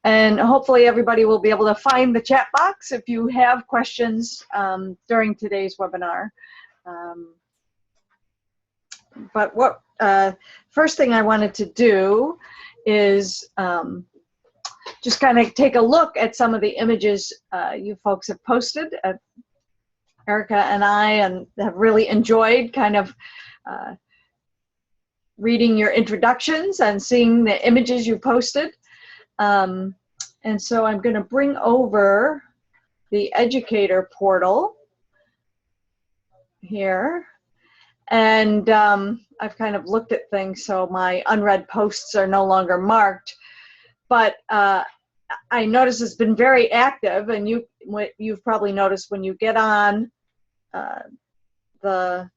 And hopefully everybody will be able to find the chat box if you have questions during today's webinar. But what first thing I wanted to do is just kind of take a look at some of the images you folks have posted. Erica and I have really enjoyed kind of reading your introductions and seeing the images you posted. And so I'm going to bring over the Educator Portal here. And I've kind of looked at things, so my unread posts are no longer marked. But I notice it's been very active, and you've probably noticed when you get on the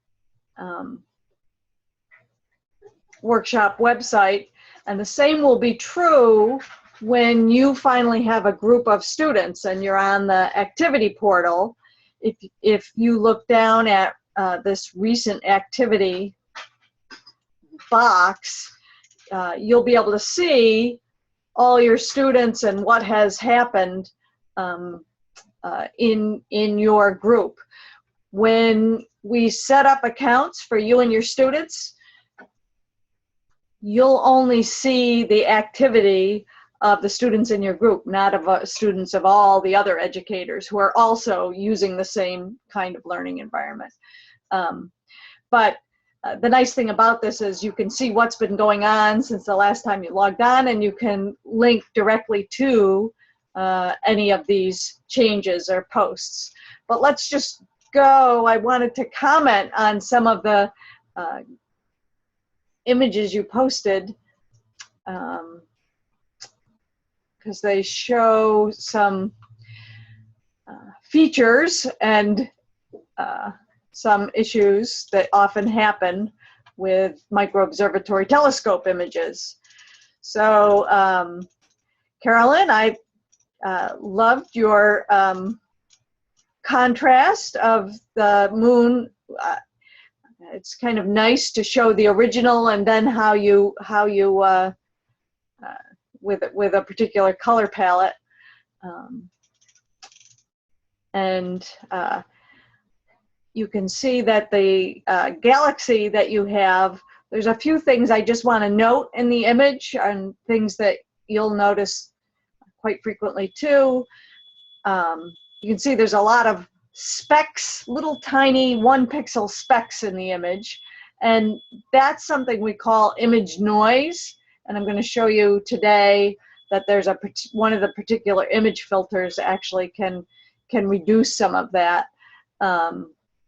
workshop website, and the same will be true when you finally have a group of students and you're on the activity portal. If you look down at this recent activity box, you'll be able to see all your students and what has happened in your group. When we set up accounts for you and your students, you'll only see the activity of the students in your group, not of students of all the other educators who are also using the same kind of learning environment. But the nice thing about this is you can see what's been going on since the last time you logged on, and you can link directly to any of these changes or posts. But let's just go. I wanted to comment on some of the images you posted, because they show some features and some issues that often happen with micro-observatory telescope images. So, Carolyn, I loved your contrast of the moon. It's kind of nice to show the original and then how you with a particular color palette, you can see that the galaxy that you have, there's a few things I just want to note in the image, and things that you'll notice quite frequently too. You can see there's a lot of specks, little tiny 1-pixel specks in the image, and that's something we call image noise. And I'm going to show you today that there's one of the particular image filters actually can reduce some of that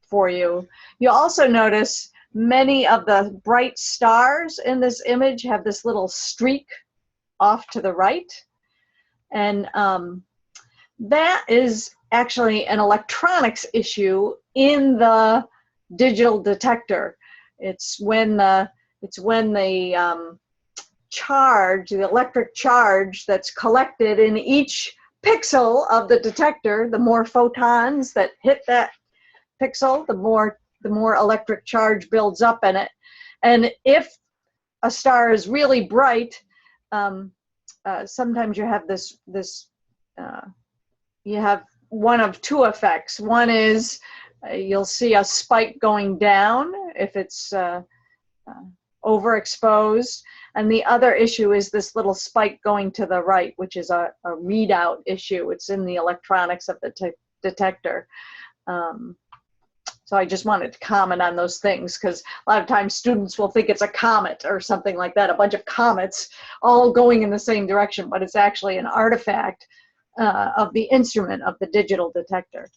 for you. You'll also notice many of the bright stars in this image have this little streak off to the right, and that is actually an electronics issue in the digital detector. It's when the charge, the electric charge that's collected in each pixel of the detector, the more photons that hit that pixel, the more electric charge builds up in it. And if a star is really bright, sometimes you have you have one of two effects. One is you'll see a spike going down if it's overexposed, and the other issue is this little spike going to the right, which is a readout issue. It's in the electronics of the detector. So I just wanted to comment on those things, because a lot of times students will think it's a comet or something like that, a bunch of comets all going in the same direction, but it's actually an artifact of the instrument of the digital detector.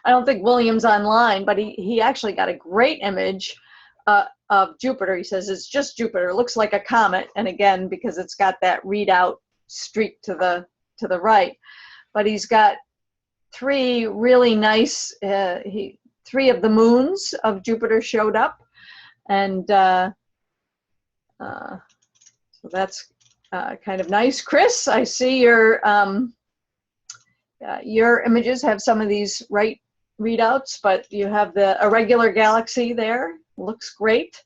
I don't think William's online, but he actually got a great image of Jupiter. He says it's just Jupiter. It looks like a comet, and again, because it's got that readout streak to the right. But he's got three really nice, three of the moons of Jupiter showed up, and so that's kind of nice. Chris, I see your images have some of these right readouts, but you have the irregular galaxy there. Looks great.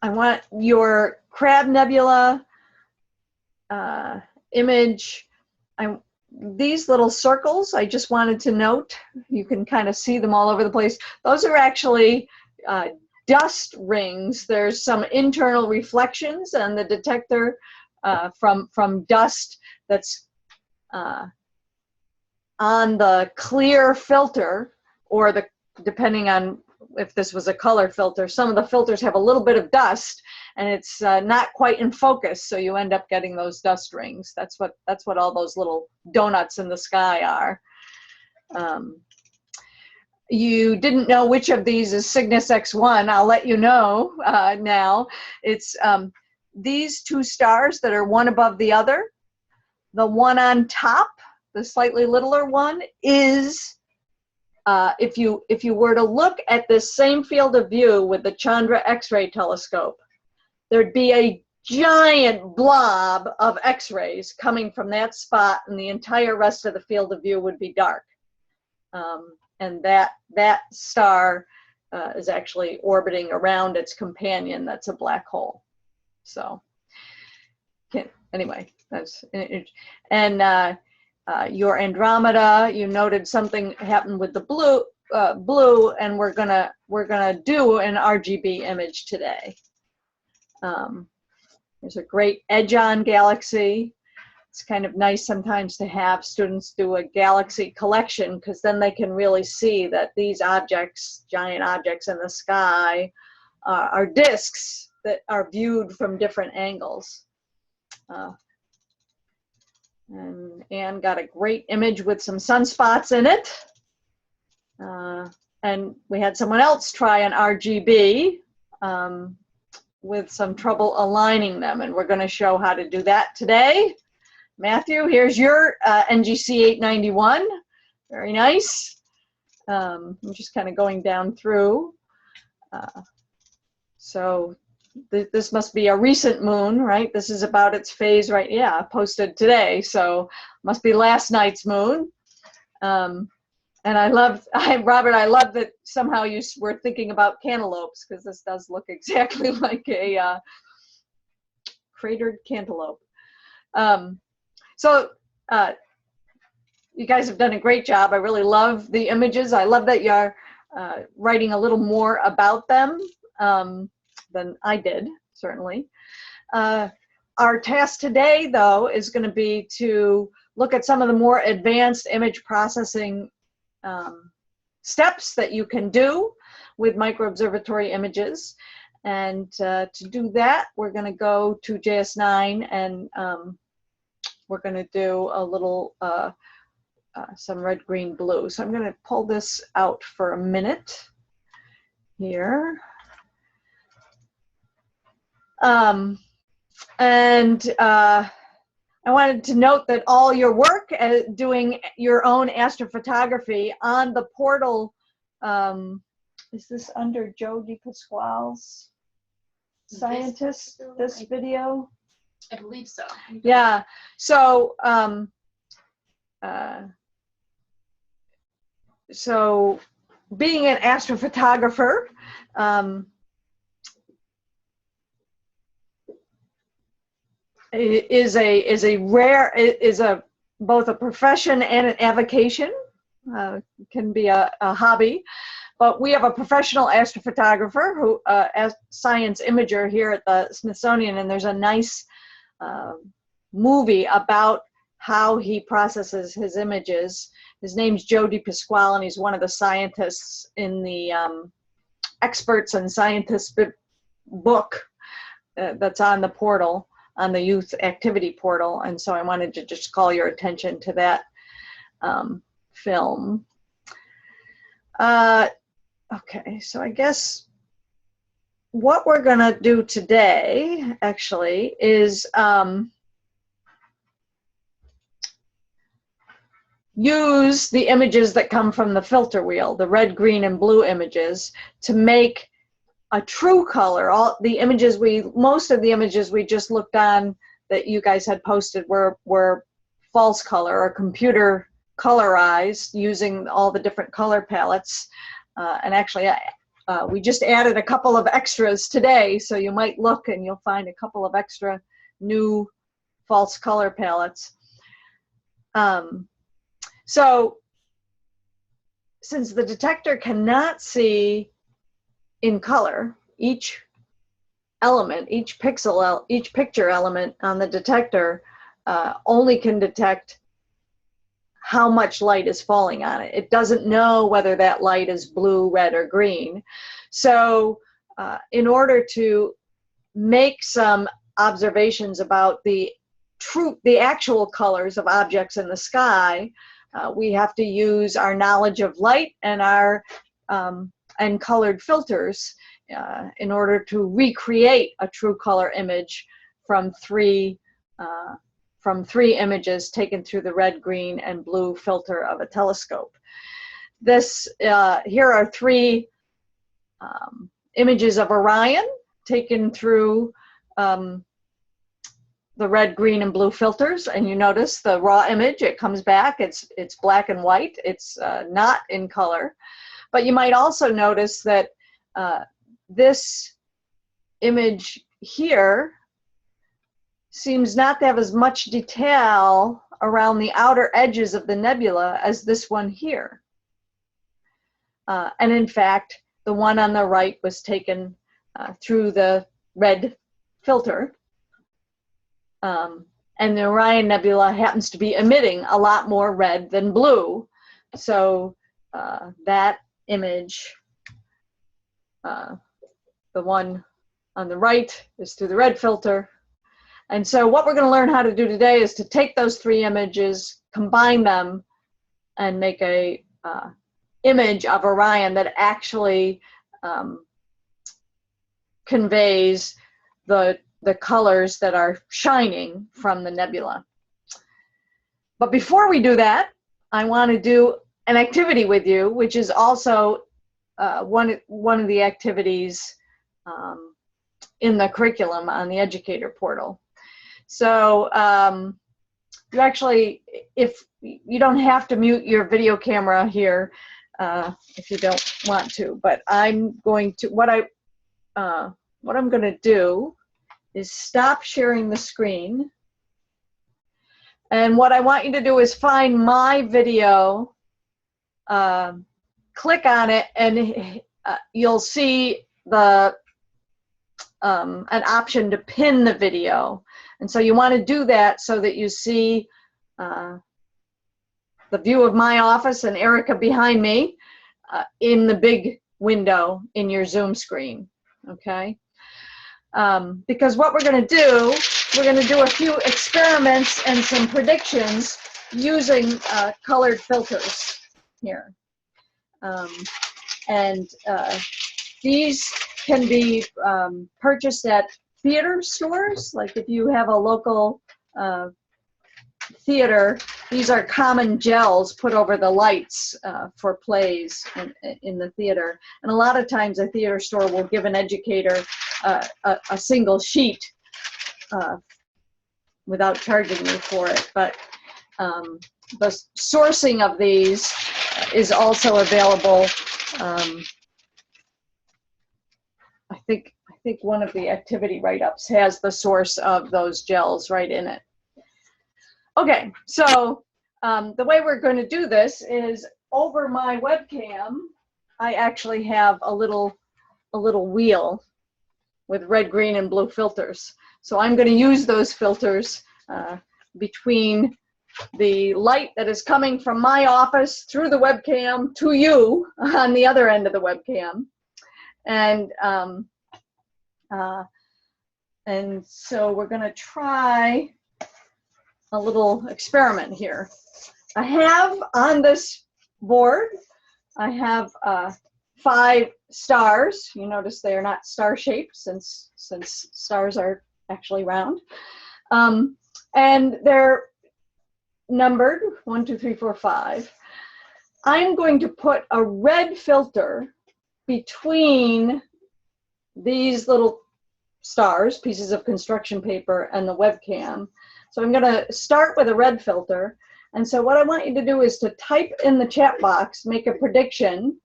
I want your Crab Nebula image. These little circles, I just wanted to note, you can kind of see them all over the place. Those are actually dust rings. There's some internal reflections on the detector from dust that's on the clear filter, or the, depending on if this was a color filter, some of the filters have a little bit of dust and it's not quite in focus, so you end up getting those dust rings. That's what all those little donuts in the sky are. You didn't know which of these is Cygnus X1. I'll let you know now. It's these two stars that are one above the other. The one on top, the slightly littler one, is if you were to look at this same field of view with the Chandra X-ray telescope, there'd be a giant blob of X-rays coming from that spot, and the entire rest of the field of view would be dark. And that star is actually orbiting around its companion that's a black hole. So anyway, that's it. And your Andromeda, you noted something happened with the blue, and we're gonna do an RGB image today. There's a great edge-on galaxy. It's kind of nice sometimes to have students do a galaxy collection, because then they can really see that these objects, giant objects in the sky, are disks that are viewed from different angles. And Anne got a great image with some sunspots in it. And we had someone else try an RGB with some trouble aligning them, and we're going to show how to do that today. Matthew, here's your NGC 891. Very nice. I'm just kind of going down through. So this must be a recent moon, right? This is about its phase, right? Yeah, posted today, so must be last night's moon. And Robert, I love that somehow you were thinking about cantaloupes, because this does look exactly like a cratered cantaloupe. So you guys have done a great job. I really love the images. I love that you're writing a little more about them than I did, certainly. Our task today, though, is going to be to look at some of the more advanced image processing steps that you can do with microobservatory images. And to do that, we're going to go to JS9, and we're going to do a little, some red, green, blue. So I'm going to pull this out for a minute here. I wanted to note that all your work doing your own astrophotography on the portal, is this under Joe DePasquale's scientist, this video? I believe so. Yeah, so so being an astrophotographer, is both a profession and an avocation. Can be a hobby, but we have a professional astrophotographer who science imager here at the Smithsonian, and there's a nice movie about how he processes his images. His name's Joe DePasquale, and he's one of the scientists in the Experts and Scientists book that's on the portal, on the youth activity portal. And so I wanted to just call your attention to that film. Okay, so I guess what we're gonna do today actually is use the images that come from the filter wheel, the red, green, and blue images, to make a true color. Most of the images we just looked on that you guys had posted were false color or computer colorized using all the different color palettes. And actually, we just added a couple of extras today, so you might look and you'll find a couple of extra new false color palettes. So since the detector cannot see in color, each element, each pixel, each picture element on the detector only can detect how much light is falling on it. It doesn't know whether that light is blue, red, or green. So in order to make some observations about the actual colors of objects in the sky, we have to use our knowledge of light and our and colored filters in order to recreate a true color image from three images taken through the red, green, and blue filter of a telescope. Here are three images of Orion taken through the red, green, and blue filters, and you notice the raw image, it comes back, it's black and white, it's not in color. But you might also notice that this image here seems not to have as much detail around the outer edges of the nebula as this one here. And in fact, the one on the right was taken through the red filter. And the Orion Nebula happens to be emitting a lot more red than blue. So that image, the one on the right, is through the red filter. And so what we're going to learn how to do today is to take those three images, combine them, and make a image of Orion that actually conveys the colors that are shining from the nebula. But before we do that, I want to do an activity with you, which is also one of the activities in the curriculum on the Educator Portal. So you actually, if you don't have to mute your video camera here if you don't want to, but I'm going to, what I'm going to do is stop sharing the screen. And what I want you to do is find my video, click on it, and you'll see an option to pin the video. And so you want to do that so that you see the view of my office and Erica behind me in the big window in your Zoom screen, okay? Because what we're going to do a few experiments and some predictions using colored filters here. These can be purchased at theater stores. Like if you have a local theater, these are common gels put over the lights for plays in the theater. And a lot of times a theater store will give an educator a single sheet without charging you for it. But the sourcing of these is also available. I think one of the activity write-ups has the source of those gels right in it. Okay, so the way we're going to do this is over my webcam, I actually have a little wheel with red, green, and blue filters. So I'm going to use those filters between the light that is coming from my office through the webcam to you on the other end of the webcam. And so we're going to try a little experiment here. I have on this board, I have 5 stars. You notice they are not star-shaped since stars are actually round. And they're numbered 1, 2, 3, 4, 5. I'm going to put a red filter between these little stars, pieces of construction paper, and the webcam. So I'm going to start with a red filter. And so what I want you to do is to type in the chat box, make a prediction,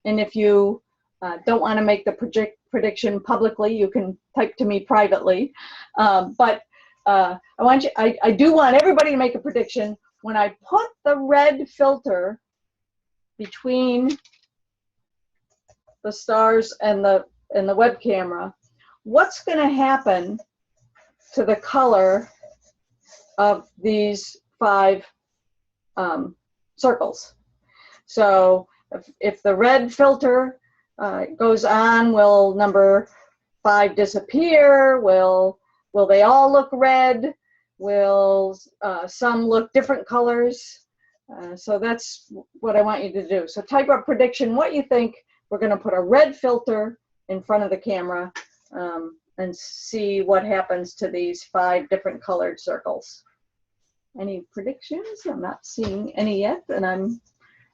and if you don't want to make the prediction publicly, you can type to me privately. But I do want everybody to make a prediction. When I put the red filter between the stars and the web camera, what's going to happen to the color of these 5 circles? So if the red filter goes on, will number 5 disappear? Will they all look red? Will some look different colors? So that's what I want you to do. So type up prediction, what you think. We're going to put a red filter in front of the camera and see what happens to these 5 different colored circles. Any predictions? I'm not seeing any yet, and I'm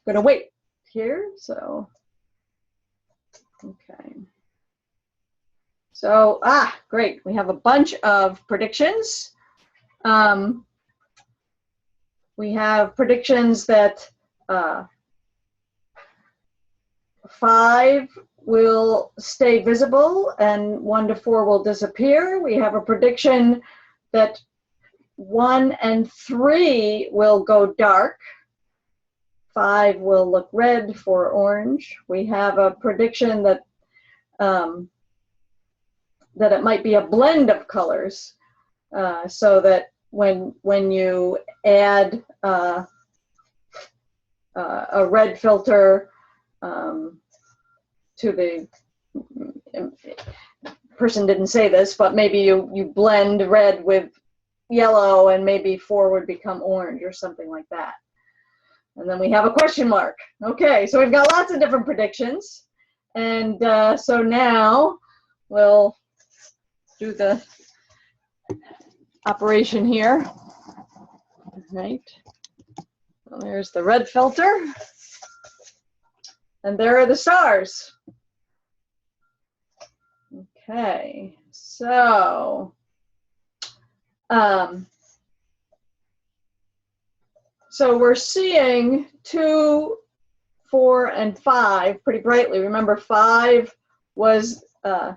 going to wait here. So, okay. So, great. We have a bunch of predictions. We have predictions that 5 will stay visible and 1 to 4 will disappear. We have a prediction that 1 and 3 will go dark. 5 will look red, 4 orange. We have a prediction that that it might be a blend of colors, so that when you add a red filter to the person didn't say this, but maybe you blend red with yellow and maybe 4 would become orange or something like that. And then we have a question mark. Okay, so we've got lots of different predictions. And so now we'll do the operation here. All right. Well, there's the red filter. And there are the stars. Okay, so so we're seeing 2, 4, and 5 pretty brightly. Remember, 5 was the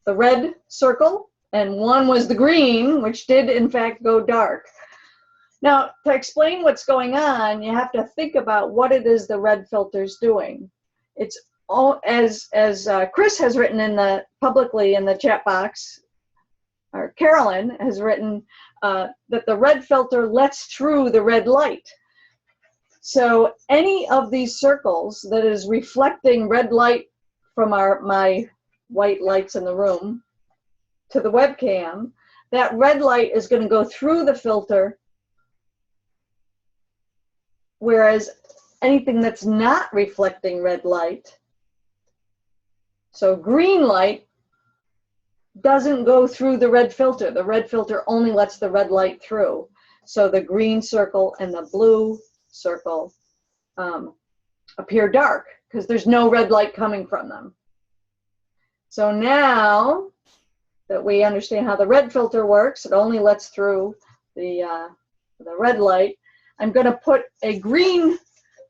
red circle, and 1 was the green, which did in fact go dark. Now, to explain what's going on, you have to think about what it is the red filter's doing. It's all, as Chris has written publicly in the chat box, or Carolyn has written, that the red filter lets through the red light. So any of these circles that is reflecting red light from my white lights in the room to the webcam, that red light is going to go through the filter, whereas anything that's not reflecting red light, so green light, doesn't go through the red filter. The red filter only lets the red light through. So the green circle and the blue circle appear dark because there's no red light coming from them. So now that we understand how the red filter works, it only lets through the red light. I'm going to put a green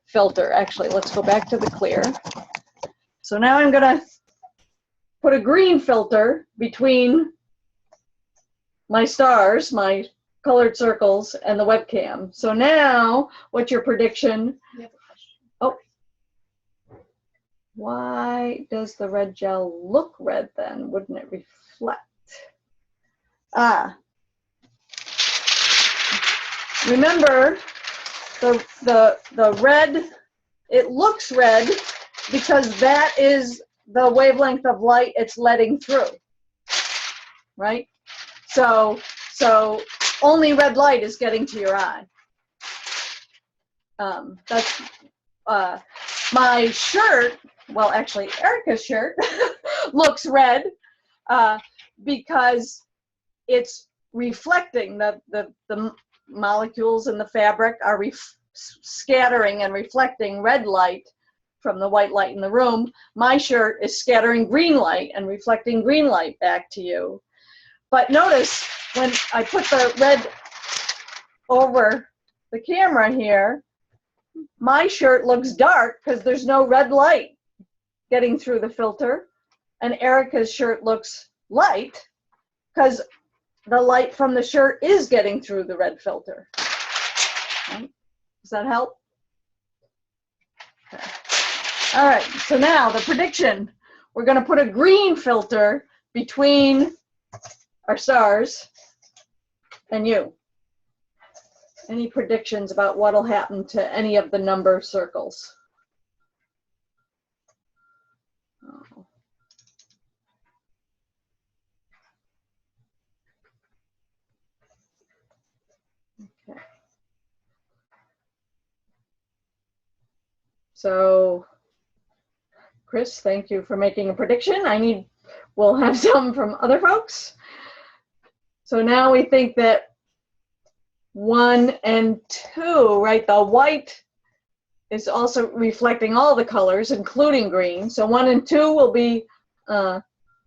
filter. Actually, let's go back to the clear. So now I'm going to put a green filter between my stars, my colored circles, and the webcam. So now, what's your prediction? Oh, why does the red gel look red then? Wouldn't it reflect? Remember, the red, it looks red because that is the wavelength of light it's letting through, right? So only red light is getting to your eye. That's my shirt, well, actually Erica's shirt looks red because it's reflecting, the molecules in the fabric are scattering and reflecting red light from the white light in the room. My shirt is scattering green light and reflecting green light back to you. But notice when I put the red over the camera here, my shirt looks dark because there's no red light getting through the filter, and Erica's shirt looks light because the light from the shirt is getting through the red filter. Right? Does that help? Okay. All right, so now the prediction. We're going to put a green filter between our stars and you. Any predictions about what will happen to any of the number circles? Oh. Okay. So, Chris, thank you for making a prediction. We'll have some from other folks. So now we think that 1 and 2, right? The white is also reflecting all the colors, including green. So 1 and 2 will be,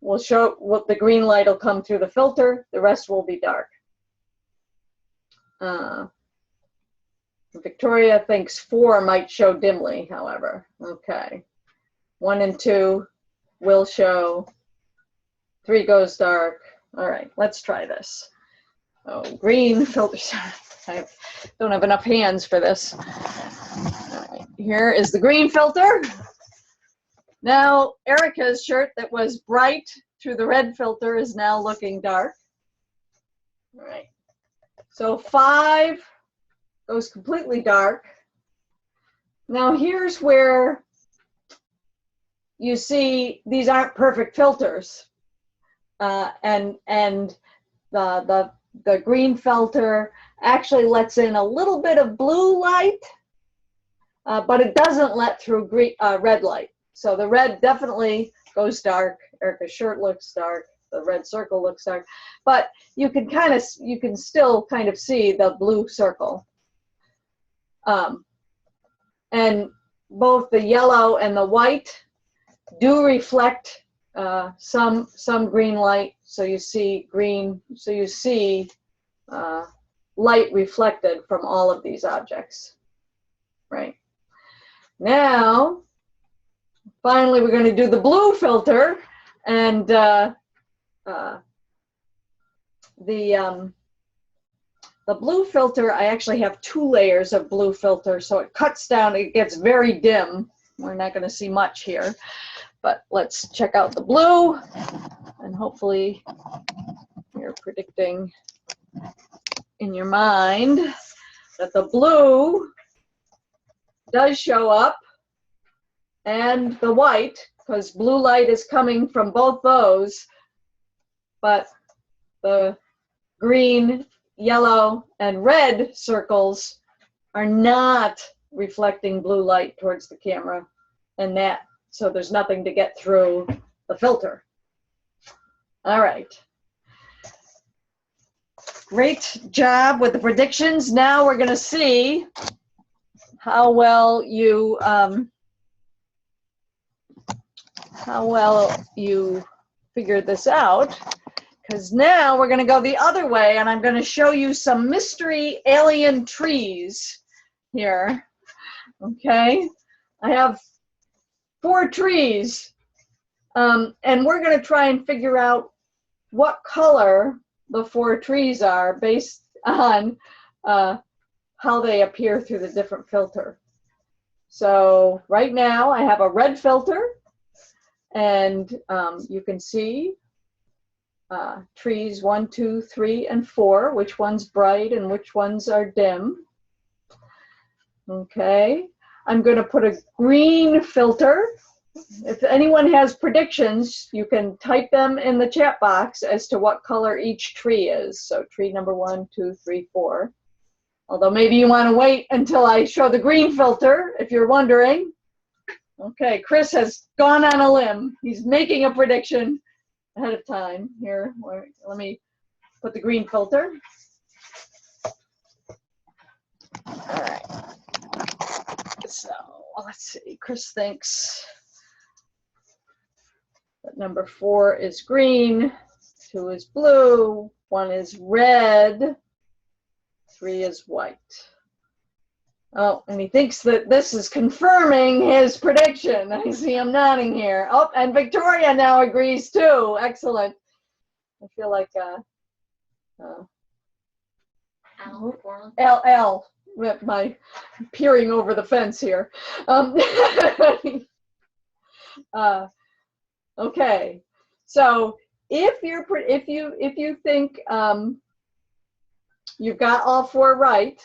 will show what the green light will come through the filter. The rest will be dark. Victoria thinks 4 might show dimly, however. Okay. 1 and 2 will show. 3 goes dark. All right, let's try this. Oh, green filters. I don't have enough hands for this. All right, here is the green filter. Now, Erica's shirt that was bright through the red filter is now looking dark. All right, so 5 goes completely dark. Now, here's where you see these aren't perfect filters. And the green filter actually lets in a little bit of blue light, but it doesn't let through red light. So the red definitely goes dark. Erica's shirt looks dark. The red circle looks dark, but you can still kind of see the blue circle. And both the yellow and the white do reflect some green light, so you see green, so you see light reflected from all of these objects, right? Now, finally, we're going to do the blue filter, and the blue filter, I actually have 2 layers of blue filter, so it cuts down, it gets very dim. We're not going to see much here. But let's check out the blue, and hopefully you're predicting in your mind that the blue does show up, and the white, because blue light is coming from both those, but the green, yellow, and red circles are not reflecting blue light towards the camera, and so there's nothing to get through the filter. All right. Great job with the predictions. Now we're going to see how well you figured this out, because now we're going to go the other way, and I'm going to show you some mystery alien trees here. Okay, I have 4 trees, and we're going to try and figure out what color the 4 trees are based on how they appear through the different filter. So right now I have a red filter, and you can see trees 1, 2, 3, and 4, which one's bright and which ones are dim. Okay, I'm going to put a green filter. If anyone has predictions, you can type them in the chat box as to what color each tree is. So tree number 1, 2, 3, 4. Although maybe you want to wait until I show the green filter, if you're wondering. Okay, Chris has gone on a limb. He's making a prediction ahead of time. Here, let me put the green filter. All right. So let's see, Chris thinks that number 4 is green, 2 is blue, 1 is red, 3 is white. Oh, and he thinks that this is confirming his prediction. I see him nodding here. Oh, and Victoria now agrees too. Excellent. I feel like LL with my peering over the fence here. Okay, so if you think you've got all 4 right,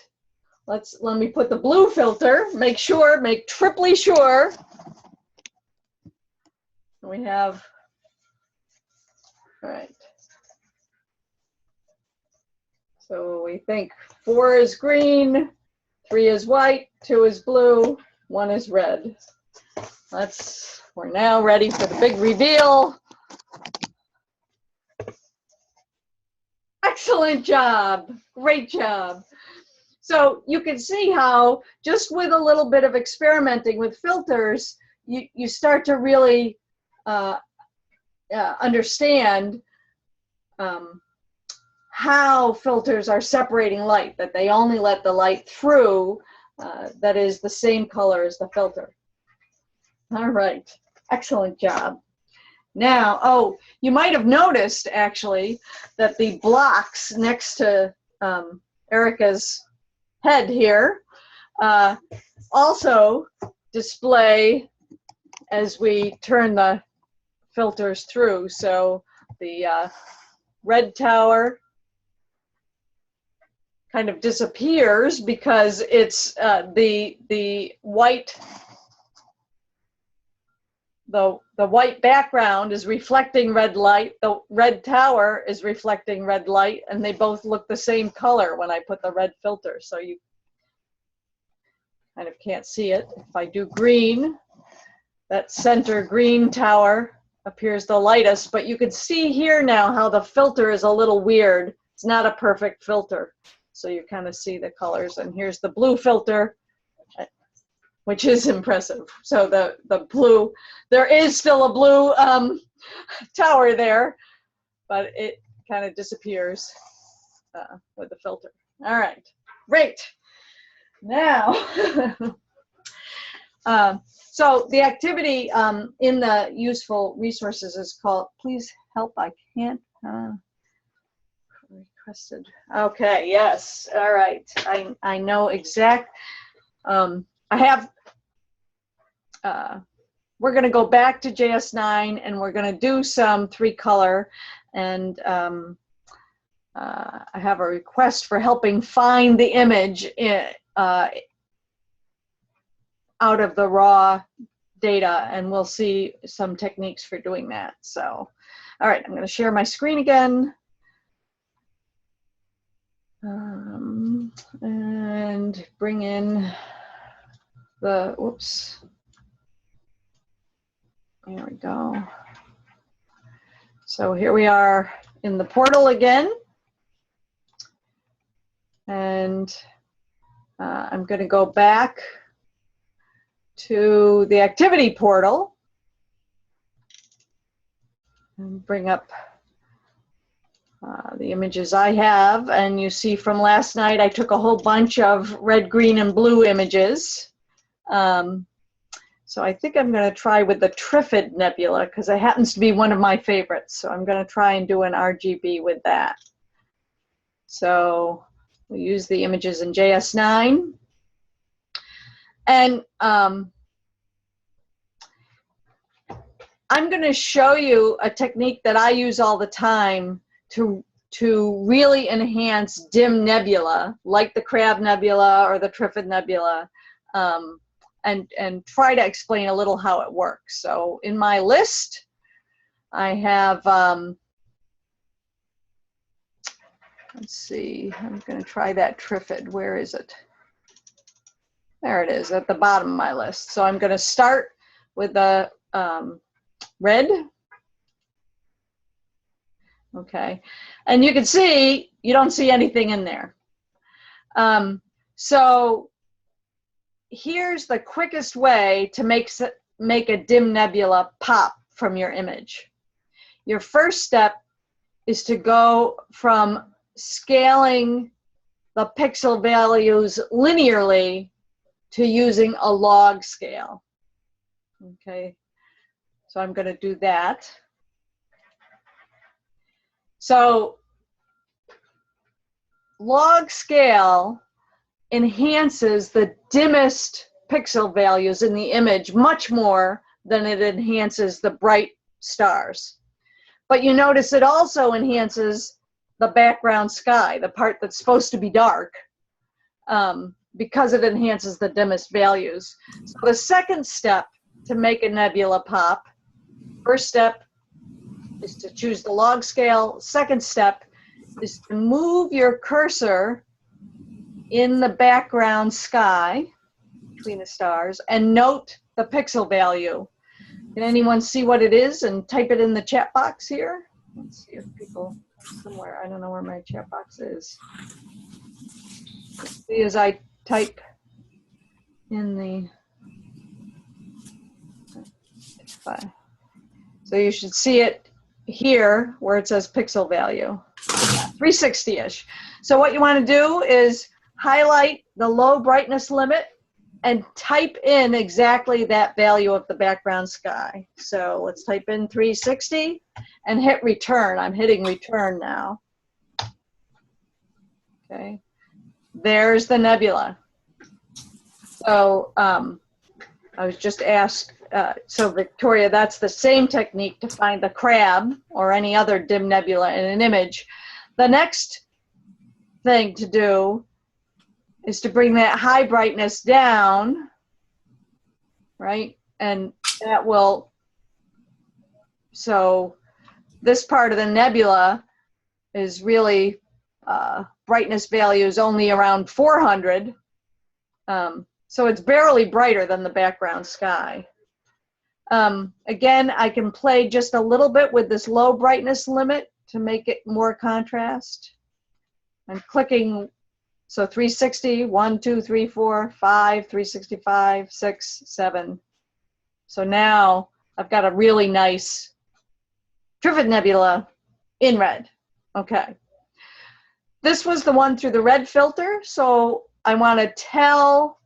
let me put the blue filter. Make triply sure. We have, all right. So we think 4 is green, 3 is white, 2 is blue, 1 is red. We're now ready for the big reveal. Excellent job, great job. So you can see how just with a little bit of experimenting with filters, you start to really understand how filters are separating light, that they only let the light through that is the same color as the filter. All right, excellent job. Now, oh, you might have noticed actually that the blocks next to Erica's head here also display as we turn the filters through. So the red tower kind of disappears because it's the white background is reflecting red light, the red tower is reflecting red light, and they both look the same color when I put the red filter. So you kind of can't see it. If I do green, that center green tower appears the lightest, but you can see here now how the filter is a little weird. It's not a perfect filter. So you kind of see the colors, and here's the blue filter, which is impressive. So the blue, there is still a blue tower there, but it kind of disappears with the filter. All right, great. Now, so the activity in the useful resources is called, please help, I can't, requested. Okay, yes, all right. I know exact, I have, we're going to go back to JS9 and we're going to do some 3-color, and I have a request for helping find the image out of the raw data, and we'll see some techniques for doing that. So, all right, I'm going to share my screen again. And bring in the, whoops, there we go. So here we are in the portal again, and I'm going to go back to the activity portal and bring up the images I have. And you see from last night I took a whole bunch of red, green, and blue images. So I think I'm going to try with the Trifid Nebula because it happens to be one of my favorites. So I'm going to try and do an RGB with that. So we use the images in JS9. And I'm going to show you a technique that I use all the time to really enhance dim nebula, like the Crab Nebula or the Trifid Nebula, and try to explain a little how it works. So in my list, I have, let's see, I'm going to try that Trifid. Where is it? There it is at the bottom of my list. So I'm going to start with the red. Okay, and you can see you don't see anything in there. So here's the quickest way to make a dim nebula pop from your image. Your first step is to go from scaling the pixel values linearly to using a log scale. Okay, so I'm going to do that. So log scale enhances the dimmest pixel values in the image much more than it enhances the bright stars. But you notice it also enhances the background sky, the part that's supposed to be dark, because it enhances the dimmest values. So the second step to make a nebula pop, first step is to choose the log scale. Second step is to move your cursor in the background sky between the stars and note the pixel value. Can anyone see what it is and type it in the chat box here? Let's see if people somewhere, I don't know where my chat box is. Let's see as I type in the, so you should see it here where it says pixel value, 360-ish. So what you want to do is highlight the low brightness limit and type in exactly that value of the background sky. So let's type in 360 and hit return. I'm hitting return now. Okay, there's the nebula. So I was just asked, so Victoria, that's the same technique to find the crab or any other dim nebula in an image. The next thing to do is to bring that high brightness down, right? And that will, so this part of the nebula is really brightness value is only around 400. So it's barely brighter than the background sky. Again, I can play just a little bit with this low brightness limit to make it more contrast. I'm clicking, so 360, 1, 2, 3, 4, 5, 365, 6, 7. So now I've got a really nice Trifid nebula in red. Okay. This was the one through the red filter, so I want to tell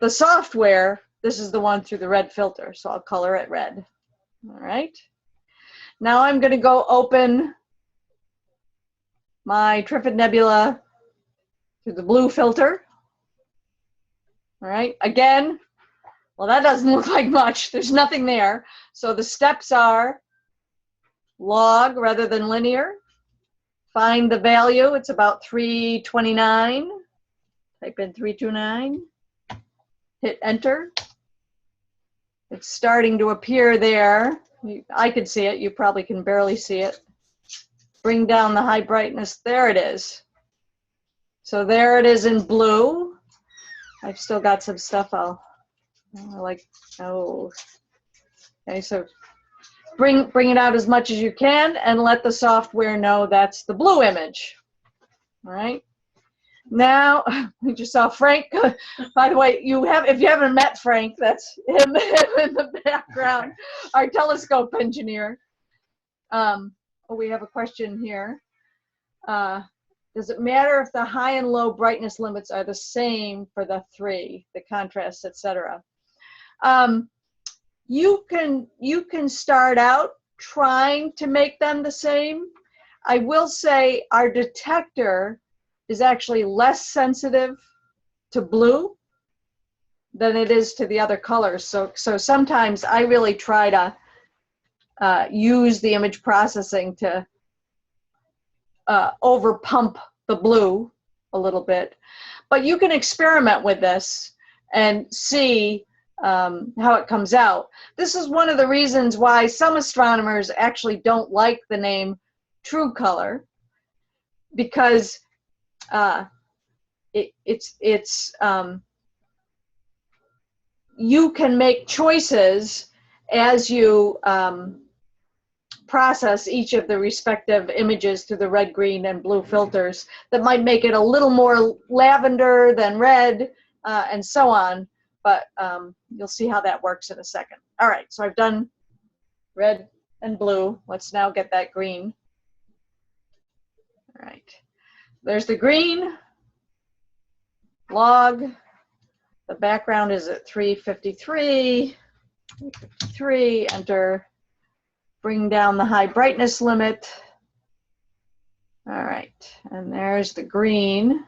the software this is the one through the red filter, so I'll color it red. All right. Now I'm going to go open my Trifid nebula through the blue filter. All right. Again, well, that doesn't look like much. There's nothing there. So the steps are log rather than linear. Find the value. It's about 329. Type in 329. Hit enter. It's starting to appear there. I can see it. You probably can barely see it. Bring down the high brightness. There it is. So there it is in blue. I've still got some stuff oh, okay, so bring it out as much as you can and let the software know that's the blue image. All right. Now, we just saw Frank. By the way, if you haven't met Frank, that's him in the background, our telescope engineer. We have a question here. Does it matter if the high and low brightness limits are the same for the three, the contrast, etc.? You can start out trying to make them the same. I will say our detector is actually less sensitive to blue than it is to the other colors. So sometimes I really try to use the image processing to over pump the blue a little bit. But you can experiment with this and see how it comes out. This is one of the reasons why some astronomers actually don't like the name true color, because you can make choices as you process each of the respective images through the red, green, and blue filters that might make it a little more lavender than red, and so on. But you'll see how that works in a second. All right, so I've done red and blue. Let's now get that green. All right, there's the green. log. The background is at 353. 353, enter. Bring down the high brightness limit. All right, and there's the green.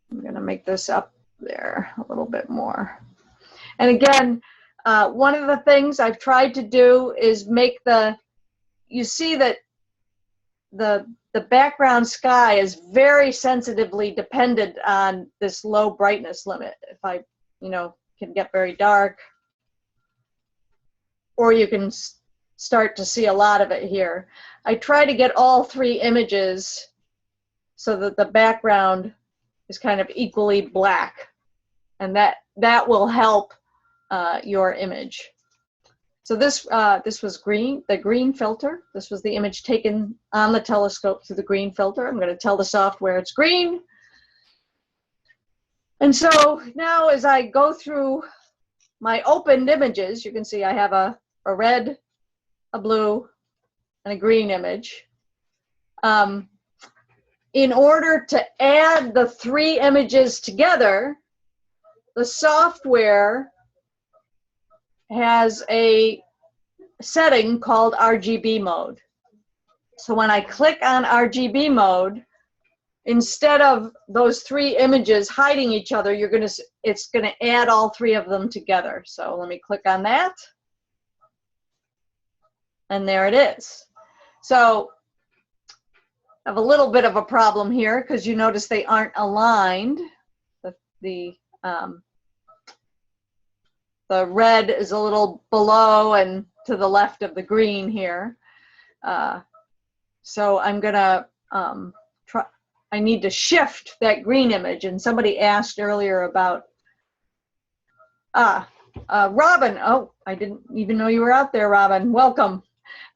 I'm going to make this up there a little bit more. And again, one of the things I've tried to do is make you see that the background sky is very sensitively dependent on this low brightness limit. If I, can get very dark, or you can start to see a lot of it here. I try to get all three images so that the background is kind of equally black, and that will help your image. So this was the green filter. This was the image taken on the telescope through the green filter. I'm going to tell the software it's green. And so now as I go through my opened images, you can see I have a red, a blue, and a green image. In order to add the three images together, the software has a setting called RGB mode. So when I click on RGB mode, instead of those three images hiding each other, it's gonna add all three of them together. So let me click on that. And there it is. So I have a little bit of a problem here because you notice they aren't aligned. The red is a little below and to the left of the green here. So I'm gonna I need to shift that green image. And somebody asked earlier about Robin. Oh, I didn't even know you were out there, Robin. Welcome.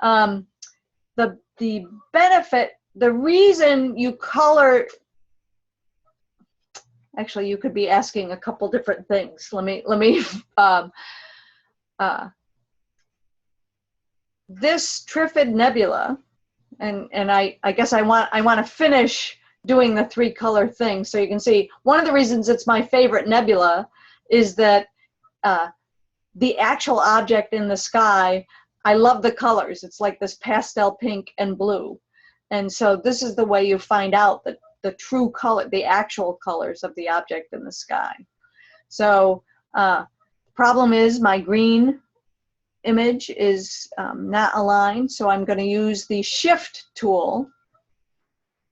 The benefit, the reason you color, actually you could be asking a couple different things. Let me this Trifid Nebula, and I guess I want to finish doing the three color thing so you can see one of the reasons it's my favorite nebula is that the actual object in the sky, I love the colors. It's like this pastel pink and blue. And so this is the way you find out the true color, the actual colors of the object in the sky. So problem is my green image is not aligned, so I'm going to use the shift tool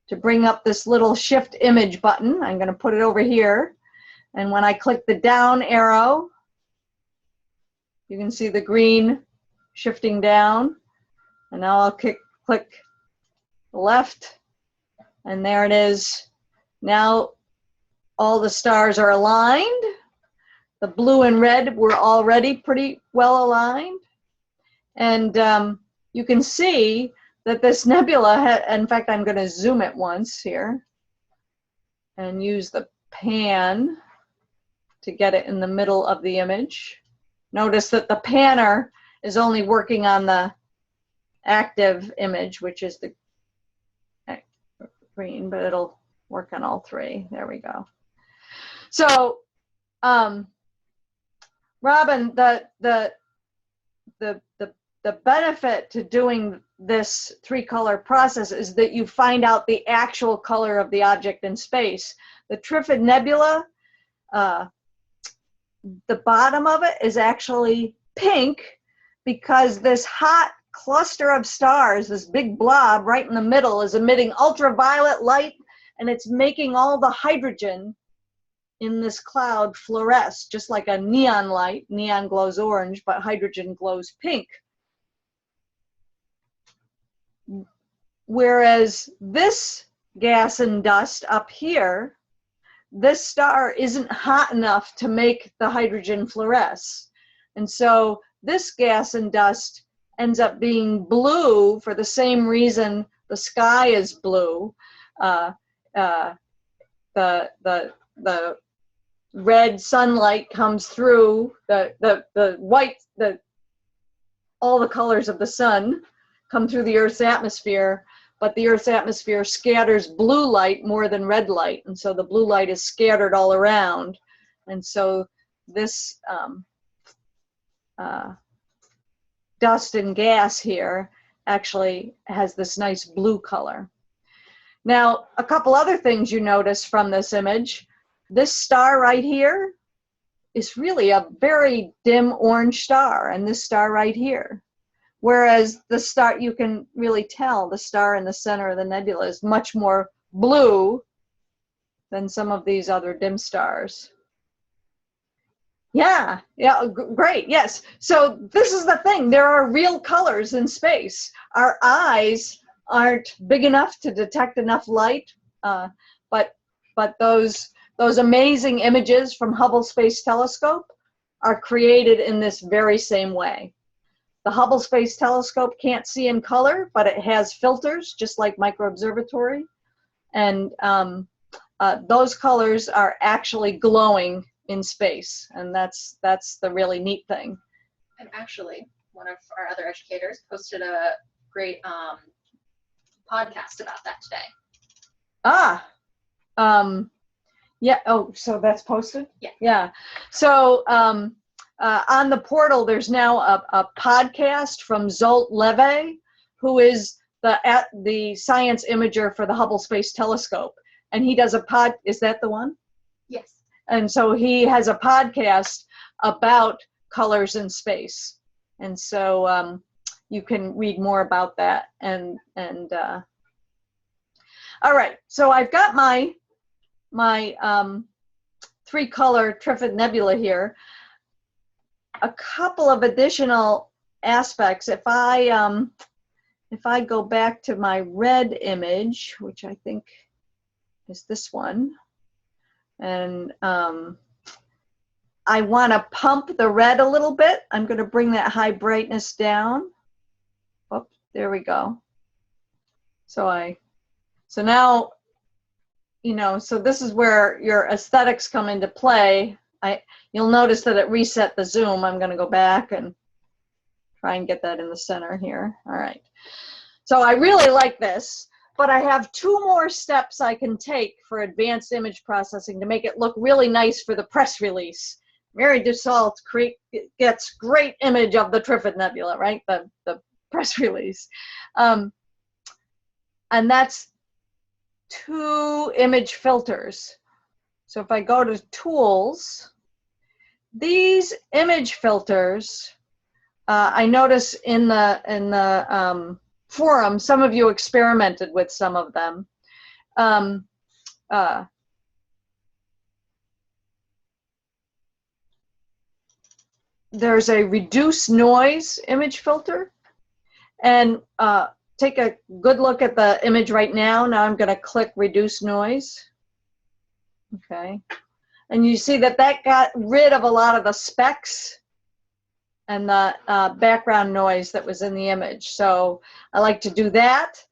to bring up this little shift image button. I'm going to put it over here, and when I click the down arrow, you can see the green shifting down, and now I'll click left, and there it is. Now all the stars are aligned. The blue and red were already pretty well aligned, and you can see that this nebula, in fact, I'm going to zoom it once here and use the pan to get it in the middle of the image. Notice that the panner is only working on the active image, which is the green, but it'll work on all three. There we go. So, Robin, the benefit to doing this three-color process is that you find out the actual color of the object in space. The Trifid Nebula, the bottom of it is actually pink because this hot cluster of stars, this big blob right in the middle, is emitting ultraviolet light, and it's making all the hydrogen in this cloud fluoresce, just like a neon light. Neon glows orange, but hydrogen glows pink. Whereas this gas and dust up here, this star isn't hot enough to make the hydrogen fluoresce. And so this gas and dust ends up being blue for the same reason the sky is blue. The red sunlight comes through, the white, all the colors of the sun come through the Earth's atmosphere, but the Earth's atmosphere scatters blue light more than red light, and so the blue light is scattered all around, and so this dust and gas here actually has this nice blue color. Now, a couple other things you notice from this image. This star right here is really a very dim orange star, and this star right here. Whereas the star, you can really tell the star in the center of the nebula is much more blue than some of these other dim stars. Yeah, great, yes. So this is the thing, there are real colors in space. Our eyes aren't big enough to detect enough light, but those amazing images from Hubble Space Telescope are created in this very same way. The Hubble Space Telescope can't see in color, but it has filters, just like Micro-Observatory. And those colors are actually glowing in space, and that's the really neat thing. And actually, one of our other educators posted a great podcast about that today. Yeah, oh, so that's posted? Yeah. Yeah. So on the portal, there's now a podcast from Zsolt Levay, who is the science imager for the Hubble Space Telescope. And he does is that the one? Yes. And so he has a podcast about colors in space. And so you can read more about that. All right, so I've got my 3-color Trifid Nebula here. A couple of additional aspects. If I go back to my red image, which I think is this one, and I want to pump the red a little bit. I'm going to bring that high brightness down. Oh, there we go. So now, so this is where your aesthetics come into play. You'll notice that it reset the zoom. I'm going to go back and try and get that in the center here. All right. So I really like this, but I have 2 more steps I can take for advanced image processing to make it look really nice for the press release. Mary Dussault gets great image of the Trifid Nebula, right? The press release. And that's 2 image filters. So if I go to Tools, these image filters, I notice in the forum, some of you experimented with some of them. There's a reduce noise image filter, and take a good look at the image right now. Now I'm going to click reduce noise. Okay, and you see that got rid of a lot of the specks and the background noise that was in the image. So I like to do that.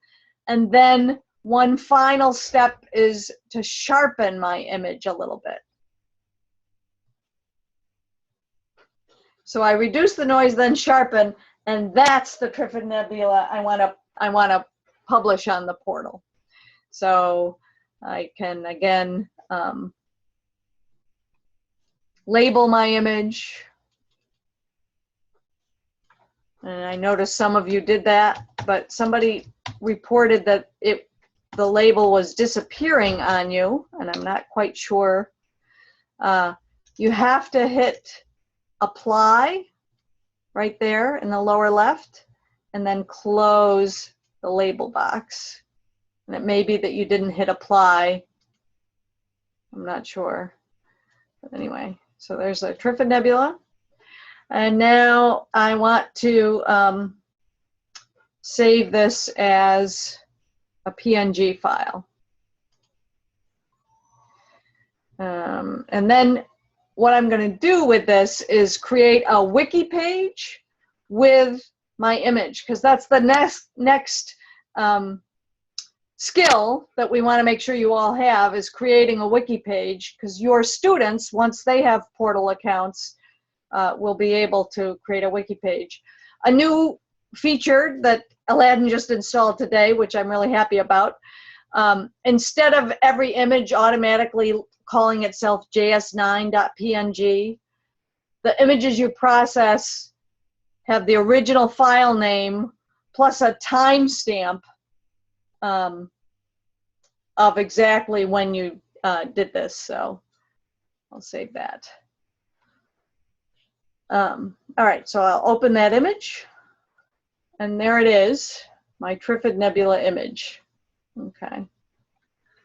And then one final step is to sharpen my image a little bit. So I reduce the noise, then sharpen, and that's the Trifid Nebula I want to publish on the portal. So I can again label my image. And I noticed some of you did that, but somebody reported that the label was disappearing on you, and I'm not quite sure. You have to hit apply right there in the lower left, and then close the label box. And it may be that you didn't hit apply. I'm not sure. But anyway, so there's a Trifid Nebula. And now I want to save this as a PNG file. And then what I'm going to do with this is create a wiki page with my image, because that's the next skill that we want to make sure you all have, is creating a wiki page, because your students, once they have portal accounts, will be able to create a wiki page. A new feature that Aladdin just installed today, which I'm really happy about. Instead of every image automatically calling itself js9.png, the images you process have the original file name plus a timestamp of exactly when you did this. So I'll save that. All right, so I'll open that image, and there it is, my Trifid Nebula image. Okay.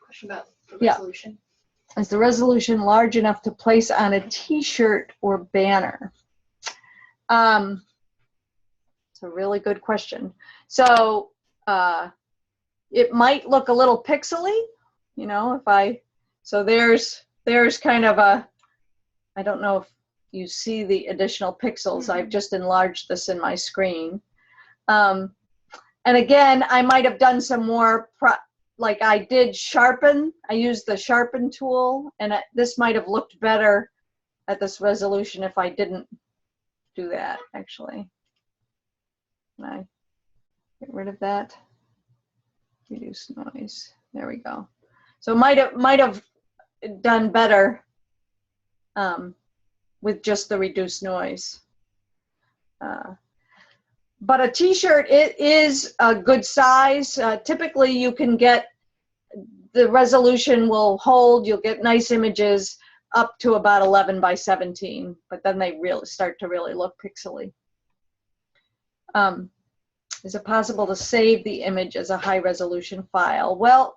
Question about the Yeah. resolution. Is the resolution large enough to place on a t-shirt or banner? It's a really good question. So it might look a little pixely, you know, if I, so there's kind of a, I don't know if you see the additional pixels. Mm-hmm. I've just enlarged this in my screen. And again, I might have done some more, like I did sharpen. I used the sharpen tool, and this might have looked better at this resolution if I didn't do that, actually. Can I get rid of that? Reduce noise. There we go. So might have done better with just the reduced noise. But a t-shirt, it is a good size. Typically you can get, the resolution will hold, you'll get nice images up to about 11 by 17, but then they really start to really look pixely. Is it possible to save the image as a high resolution file? Well,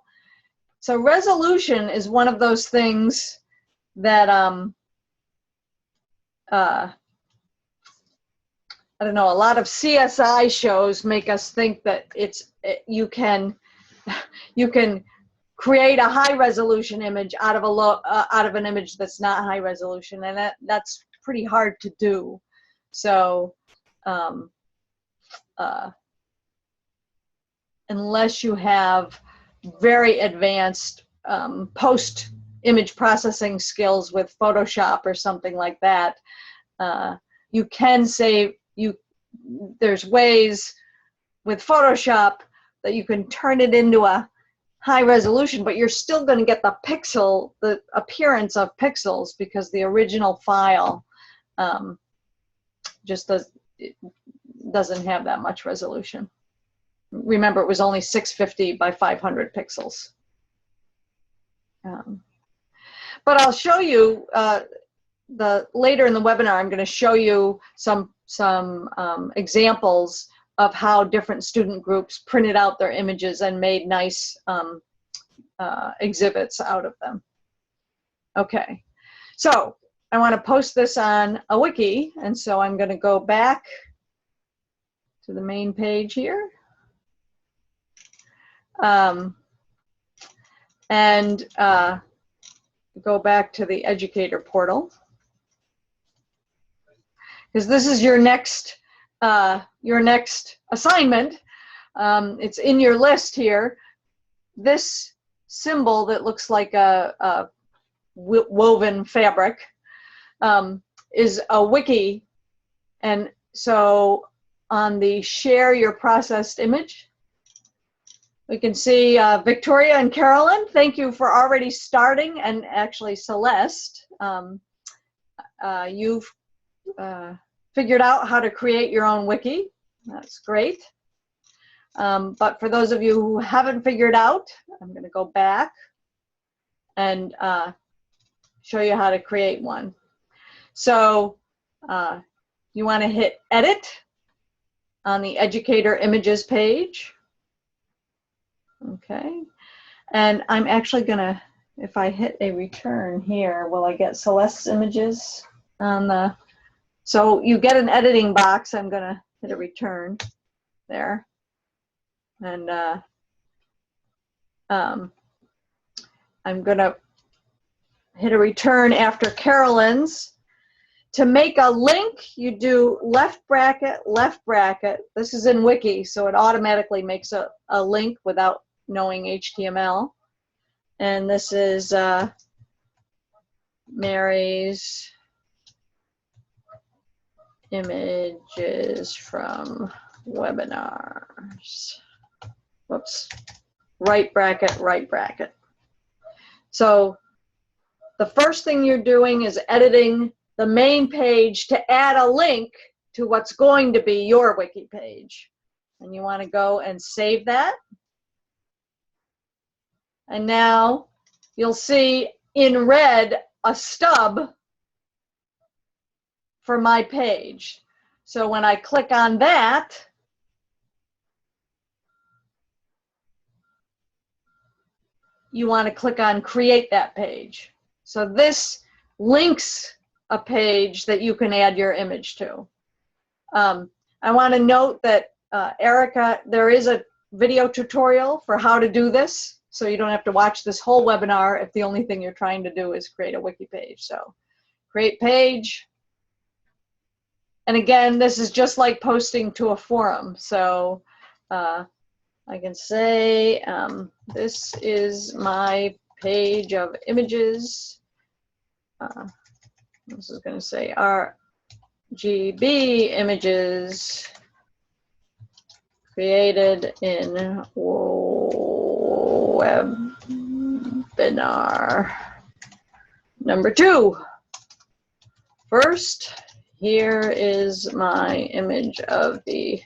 so resolution is one of those things that I don't know, a lot of CSI shows make us think that you can create a high resolution image out of an image that's not high resolution, and that's pretty hard to do. So unless you have very advanced post image processing skills with Photoshop or something like that, you can save. There's ways with Photoshop that you can turn it into a high resolution, but you're still going to get the appearance of pixels because the original file just doesn't have that much resolution. Remember, it was only 650 by 500 pixels. But I'll show you later in the webinar. I'm going to show you some examples of how different student groups printed out their images and made nice exhibits out of them. Okay, so I want to post this on a wiki, and so I'm going to go back to the main page here. And go back to the Educator Portal, because this is your next assignment. It's in your list here. This symbol that looks like a woven fabric is a wiki, and so on the share your processed image, we can see Victoria and Carolyn, thank you for already starting, and actually Celeste, you've figured out how to create your own wiki. That's great. But for those of you who haven't figured out, I'm going to go back and show you how to create one. So you want to hit Edit on the Educator Images page. Okay, and I'm actually gonna, if I hit a return here, will I get Celeste's images on the, so you get an editing box. I'm gonna hit a return there, and I'm gonna hit a return after Carolyn's. To make a link, you do left bracket, left bracket. This is in Wiki, so it automatically makes a link without knowing HTML. And this is Mary's images from webinars. Whoops. Right bracket, right bracket. So the first thing you're doing is editing the main page to add a link to what's going to be your wiki page. And you want to go and save that. And now you'll see in red a stub for my page. So when I click on that, you want to click on create that page. So this links a page that you can add your image to. I want to note that Erica, there is a video tutorial for how to do this, so you don't have to watch this whole webinar if the only thing you're trying to do is create a wiki page. So create page. And again, this is just like posting to a forum. So I can say, this is my page of images. This is going to say RGB images created in webinar number 2. First, here is my image of the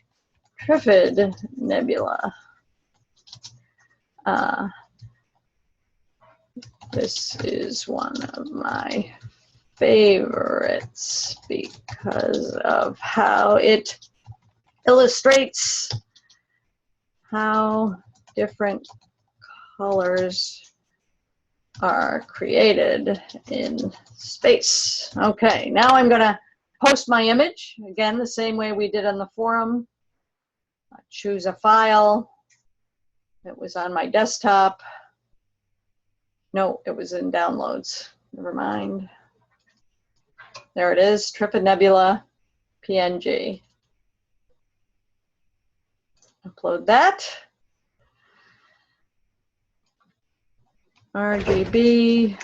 Trifid Nebula. This is one of my favorites because of how it illustrates how different colors are created in space. Okay, now I'm going to post my image. Again, the same way we did on the forum. I choose a file. It was on my desktop. No, it was in downloads. Never mind. There it is, Trifid Nebula, PNG. Upload that. RGB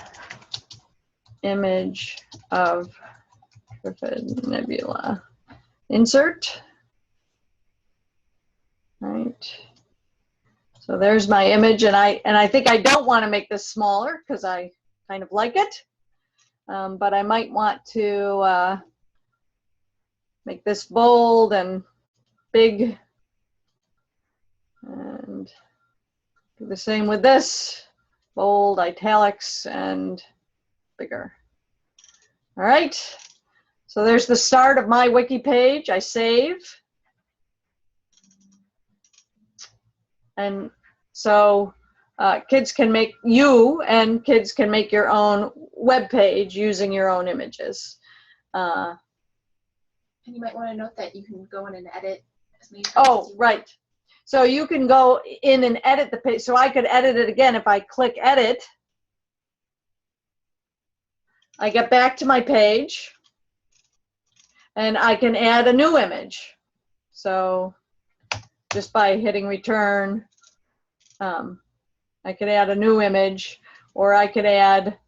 image of Trifid Nebula. Insert. Right. So there's my image, and I think I don't want to make this smaller because I kind of like it, but I might want to make this bold and big, and do the same with this, bold, italics, and bigger. All right, so there's the start of my wiki page. I save. And so kids can make kids can make your own web page using your own images. And you might want to note that you can go in and edit as many times Oh, as you right. want. So you can go in and edit the page. So I could edit it again if I click edit. I get back to my page, and I can add a new image. So just by hitting return, I could add a new image, or I could add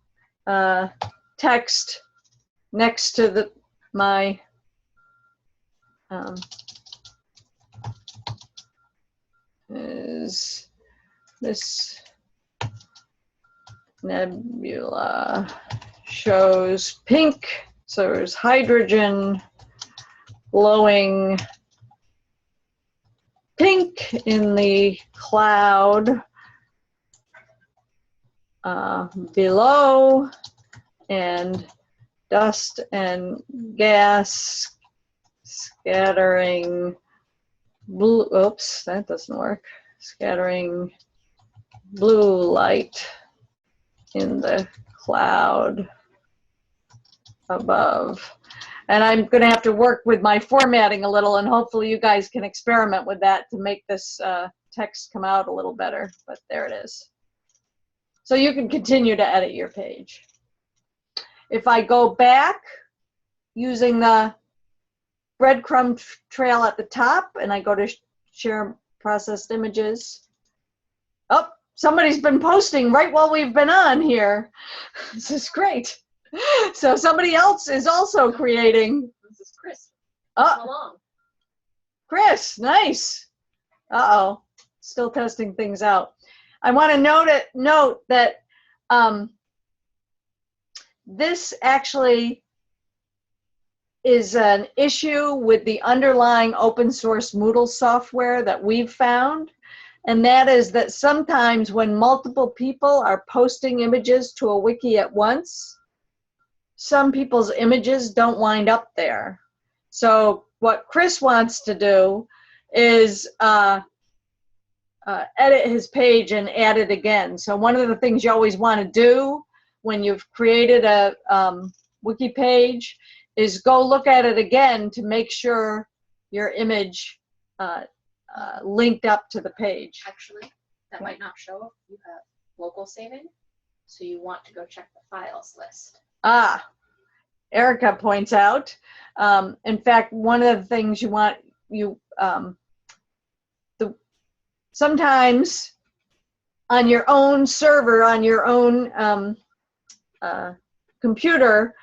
text next to my is this nebula shows pink, so there's hydrogen glowing pink in the cloud below, and dust and gas scattering blue, oops, that doesn't work, scattering blue light in the cloud above. And I'm going to have to work with my formatting a little, and hopefully you guys can experiment with that to make this text come out a little better, but there it is. So you can continue to edit your page. If I go back using the breadcrumb trail at the top, and I go to share processed images, oh, somebody's been posting right while we've been on here. This is great. So somebody else is also creating. This is Chris. Oh, Along. Chris, nice. Uh-oh, still testing things out. I want to note that this actually is an issue with the underlying open source Moodle software that we've found. And that is that sometimes when multiple people are posting images to a wiki at once, some people's images don't wind up there. So what Chris wants to do is edit his page and add it again. So one of the things you always want to do when you've created a wiki page is go look at it again to make sure your image linked up to the page. Actually, that might not show if you have local saving, so you want to go check the files list. Ah, Erica points out. In fact, one of the things you want, sometimes on your own server, on your own computer,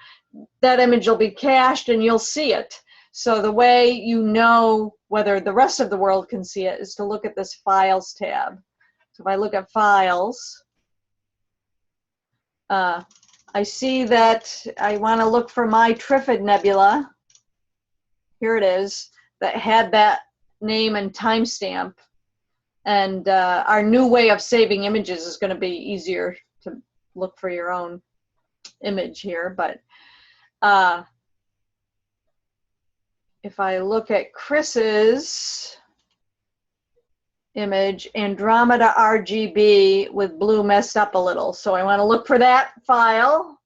that image will be cached and you'll see it. So the way you know whether the rest of the world can see it is to look at this Files tab. So if I look at Files, I see that I want to look for my Trifid Nebula. Here it is, that had that name and timestamp. And our new way of saving images is going to be easier to look for your own image here. But if I look at Chris's image, Andromeda RGB with blue messed up a little. So I want to look for that file.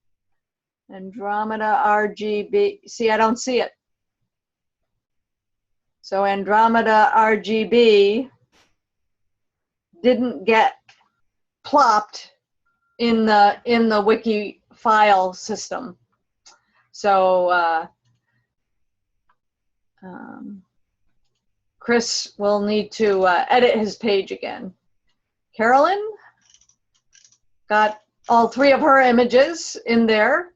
Andromeda RGB. See, I don't see it. So Andromeda RGB didn't get plopped in the wiki file system. So Chris will need to edit his page again. Carolyn got all three of her images in there.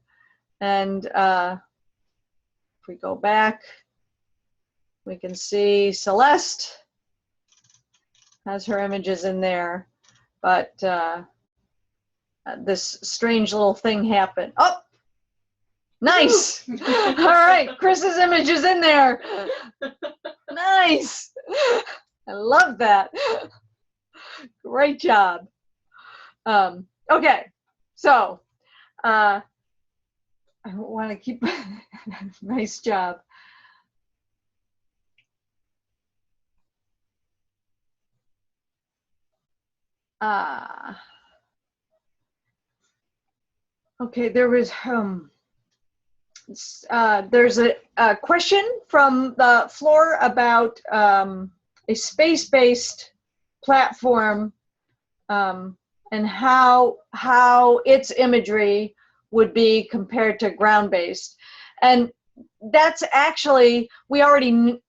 And if we go back, we can see Celeste has her images in there. But this strange little thing happened. Oh, nice. All right, Chris's image is in there. Nice. I love that. Great job. Okay, so I want to keep, nice job. Okay, there was there's a question from the floor about a space-based platform and how its imagery would be compared to ground-based. And that's actually, we already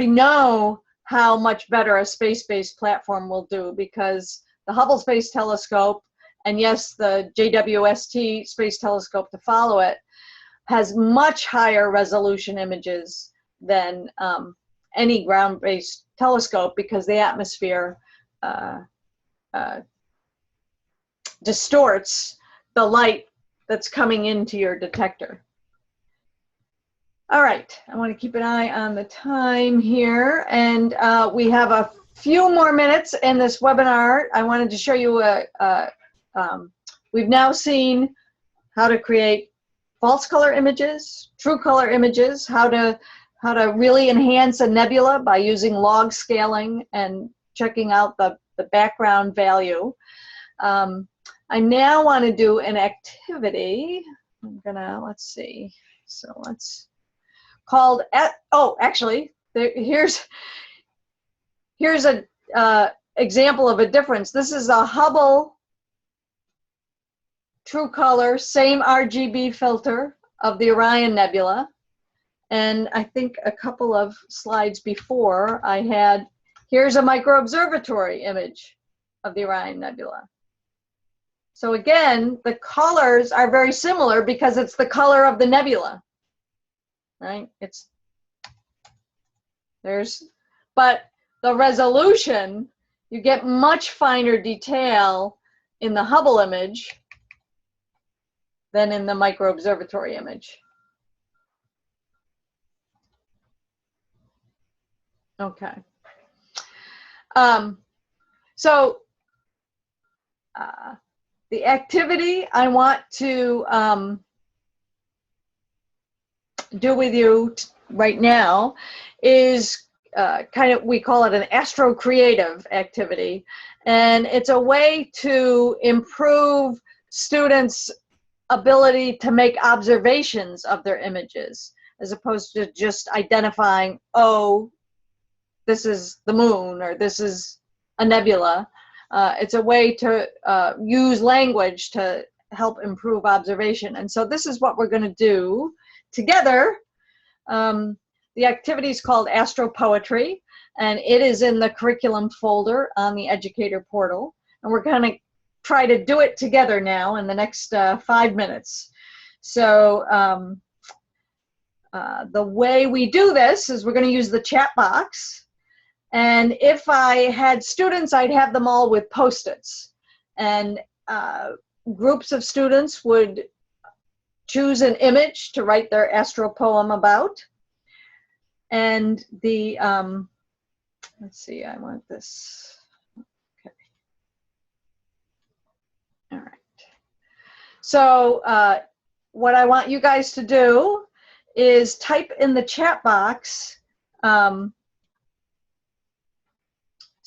know how much better a space-based platform will do, because the Hubble Space Telescope, and yes, the JWST Space Telescope to follow it, has much higher resolution images than any ground-based telescope, because the atmosphere distorts the light that's coming into your detector. All right, I want to keep an eye on the time here, and we have a few more minutes in this webinar. I wanted to show you we've now seen how to create false color images, true color images, how to really enhance a nebula by using log scaling and checking out the background value. I now want to do an activity. I'm gonna, let's see. So let's called actually here's a example of a difference. This is a Hubble true color, same RGB filter of the Orion Nebula. And I think a couple of slides before I had, here's a micro-observatory image of the Orion Nebula. So again, the colors are very similar because it's the color of the nebula, right? It's But the resolution, you get much finer detail in the Hubble image than in the micro-observatory image. Okay. The activity I want to do with you right now is we call it an astro-creative activity. And it's a way to improve students' ability to make observations of their images, as opposed to just identifying, oh, this is the moon, or this is a nebula. It's a way to use language to help improve observation. And so this is what we're going to do together. The activity is called Astropoetry, and it is in the curriculum folder on the Educator Portal. And we're going to try to do it together now in the next 5 minutes. So the way we do this is we're going to use the chat box. And if I had students, I'd have them all with Post-its. And groups of students would choose an image to write their astro poem about. And the, let's see, I want this. Okay. All right. So what I want you guys to do is type in the chat box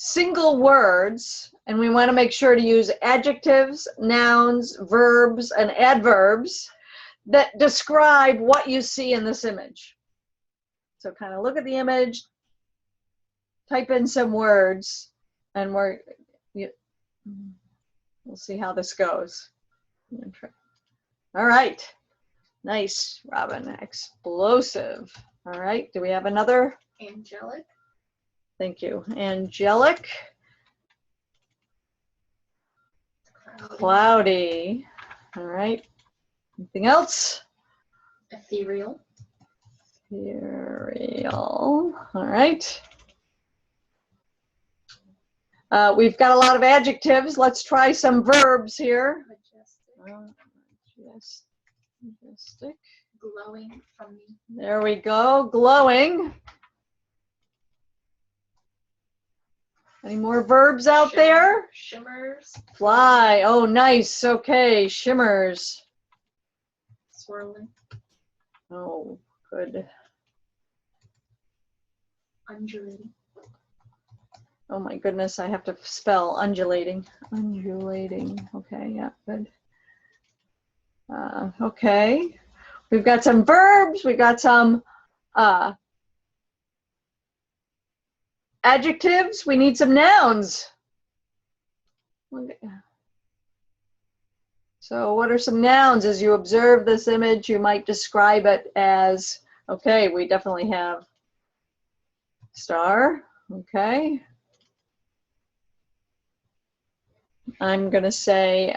single words, and we want to make sure to use adjectives, nouns, verbs, and adverbs that describe what you see in this image. So kind of look at the image, type in some words, and we'll see how this goes. All right. Nice, Robin. Explosive. All right. Do we have another? Angelic. Thank you. Angelic. Cloudy. All right. Anything else? Ethereal. Ethereal. All right. We've got a lot of adjectives. Let's try some verbs here. Majestic. Glowing from me. There we go. Glowing. Any more verbs out there? Shimmers. Fly. Oh, nice. Okay. Shimmers. Swirling. Oh, good. Undulating. Oh my goodness, I have to spell undulating. Undulating. Okay, yeah, good. Okay. We've got some verbs. We've got some adjectives. We need some nouns. So what are some nouns? As you observe this image, you might describe it as, okay, we definitely have star. Okay. I'm going to say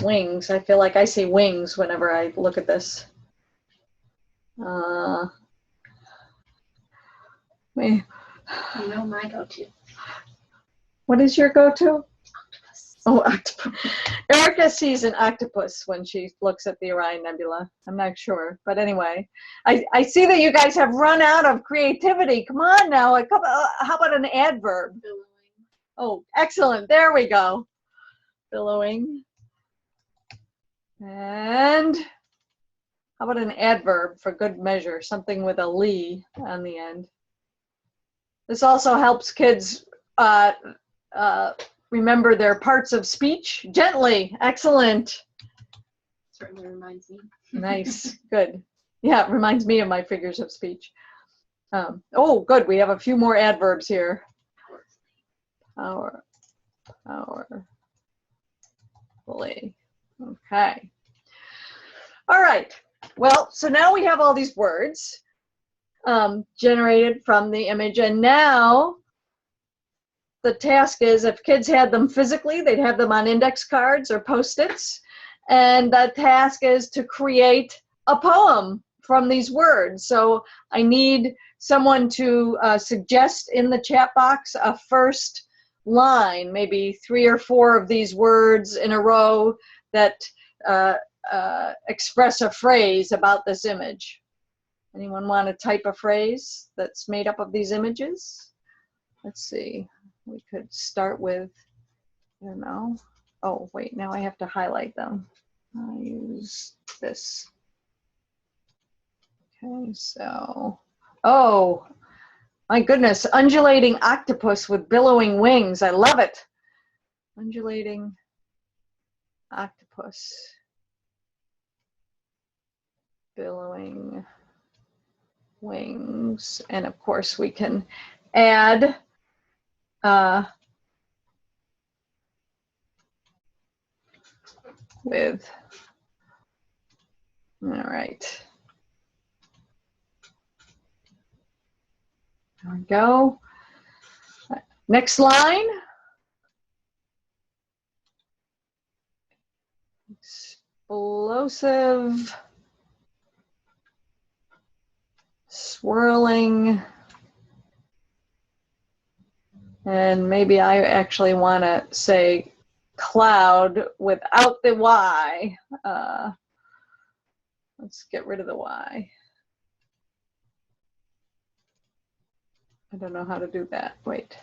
wings. I feel like I see wings whenever I look at this. You know my go-to. What is your go-to? Octopus. Oh, octopus. Erica sees an octopus when she looks at the Orion Nebula. I'm not sure, but anyway, I see that you guys have run out of creativity. Come on now. How about an adverb? Billowing. Oh, excellent. There we go. Billowing. And how about an adverb for good measure? Something with a ly on the end. This also helps kids remember their parts of speech. Gently. Excellent. Certainly reminds me. Nice. Good. Yeah, it reminds me of my figures of speech. Oh, good. We have a few more adverbs here. Power. Powerfully. Okay. All right. Well, so now we have all these words generated from the image, and now the task is, if kids had them physically, they'd have them on index cards or Post-its, and the task is to create a poem from these words. So I need someone to suggest in the chat box a first line, maybe 3 or 4 of these words in a row that express a phrase about this image. Anyone want to type a phrase that's made up of these images? Let's see. We could start with, I don't know. Oh, wait, now I have to highlight them. I'll use this. Okay, so, oh, my goodness, undulating octopus with billowing wings. I love it. Undulating octopus. Billowing wings. And of course we can add with, all right. There we go. Next line. Explosive, swirling, and maybe I actually want to say cloud without the Y. Let's get rid of the Y. I don't know how to do that. Wait.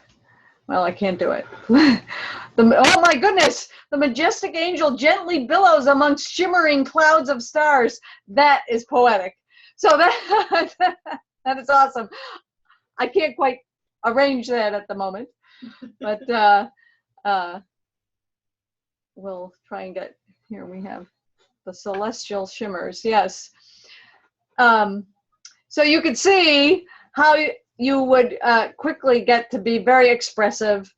Well, I can't do it. Oh my goodness! The majestic angel gently billows amongst shimmering clouds of stars. That is poetic. So that that is awesome. I can't quite arrange that at the moment, but we'll try and get, here we have the celestial shimmers. Yes. So you can see how you would quickly get to be very expressive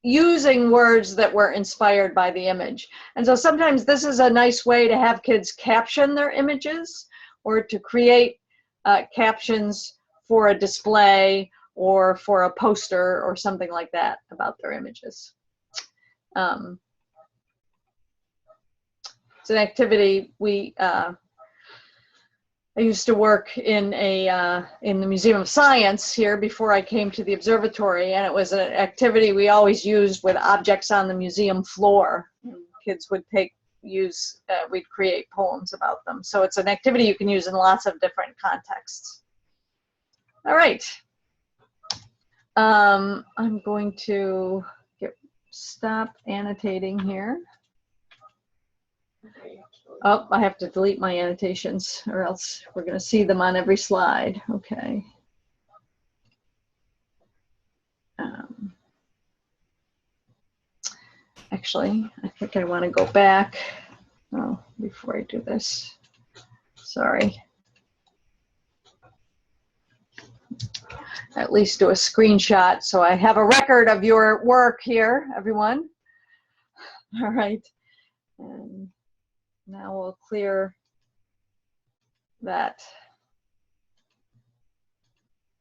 using words that were inspired by the image. And so sometimes this is a nice way to have kids caption their images or to create captions for a display or for a poster or something like that about their images. It's an activity I used to work in the Museum of Science here before I came to the observatory, and it was an activity we always used with objects on the museum floor. Kids would we'd create poems about them. So it's an activity you can use in lots of different contexts. All right. I'm going to stop annotating here. Oh, I have to delete my annotations or else we're going to see them on every slide. Okay. Actually, I think I want to go back. Oh, before I do this. Sorry. At least do a screenshot so I have a record of your work here, everyone. All right. And now we'll clear that.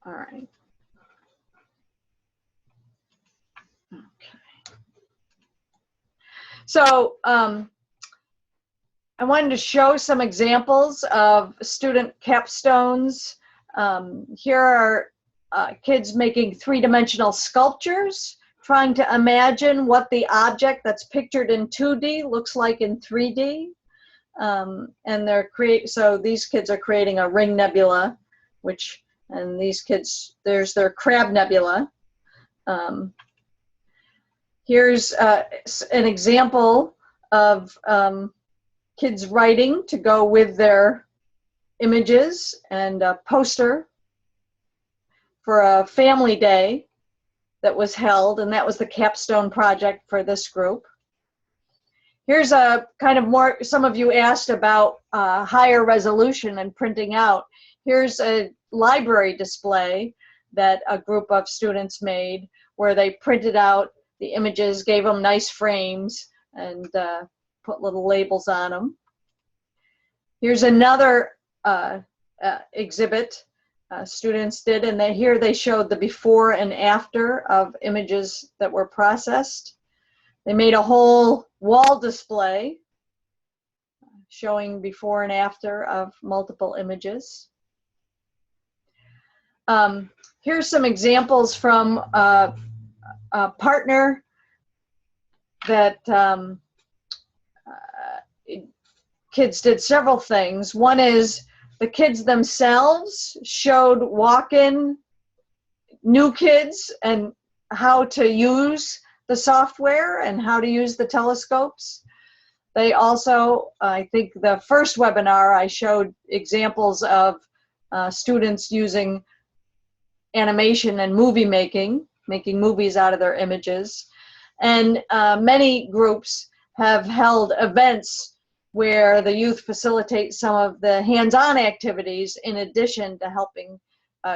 All right. Okay. So I wanted to show some examples of student capstones. Here are kids making 3-dimensional sculptures, trying to imagine what the object that's pictured in 2D looks like in 3D. And so these kids are creating a ring nebula, and these kids, there's their crab nebula. Here's an example of kids writing to go with their images, and a poster for a family day that was held, and that was the capstone project for this group. Here's a kind of more, some of you asked about higher resolution and printing out. Here's a library display that a group of students made where they printed out the images, gave them nice frames, and put little labels on them. Here's another exhibit students did, and here they showed the before and after of images that were processed. They made a whole wall display showing before and after of multiple images. Here's some examples from a partner that kids did several things. One is the kids themselves showed walk-in new kids and how to use the software and how to use the telescopes. They also, I think the first webinar I showed examples of students using animation and movie making movies out of their images. And many groups have held events where the youth facilitate some of the hands-on activities in addition to helping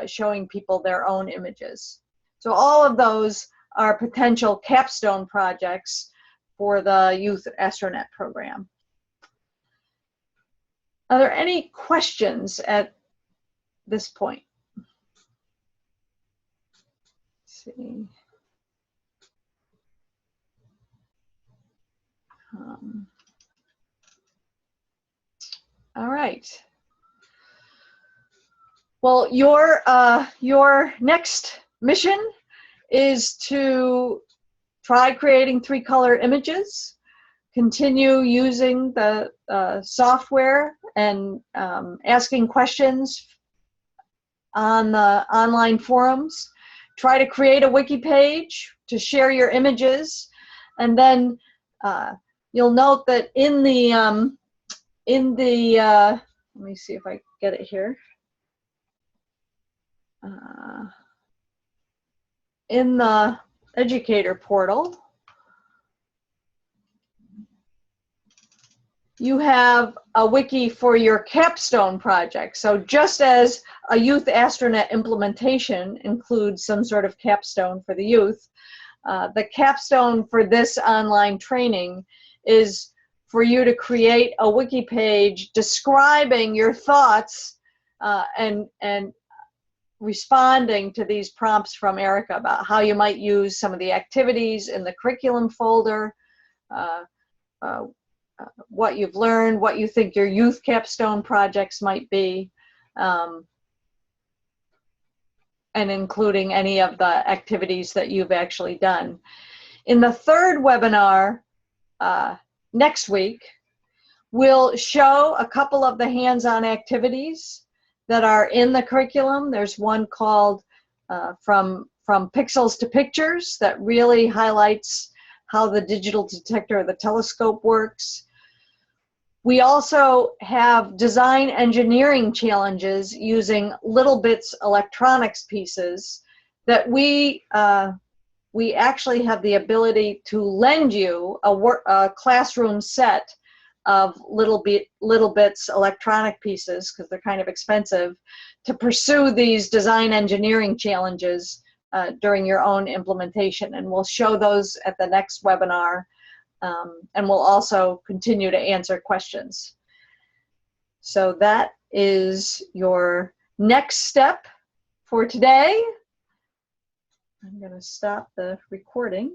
showing people their own images. So all of those are potential capstone projects for the Youth Astronet program. Are there any questions at this point? Let's see. All right. Well, your next mission is to try creating 3-color images, continue using the software and asking questions on the online forums. Try to create a wiki page to share your images, and then you'll note that in the let me see if I get it here. In the Educator Portal, you have a wiki for your capstone project. So just as a Youth Astronet implementation includes some sort of capstone for the youth, the capstone for this online training is for you to create a wiki page describing your thoughts and responding to these prompts from Erica about how you might use some of the activities in the curriculum folder, what you've learned, what you think your youth capstone projects might be, and including any of the activities that you've actually done. In the third webinar next week, we'll show a couple of the hands-on activities that are in the curriculum. There's one called From Pixels to Pictures that really highlights how the digital detector of the telescope works. We also have design engineering challenges using little bits electronics pieces that we actually have the ability to lend you a classroom set of little bits electronic pieces, because they're kind of expensive, to pursue these design engineering challenges during your own implementation. And we'll show those at the next webinar, and we'll also continue to answer questions. So that is your next step for today. I'm going to stop the recording.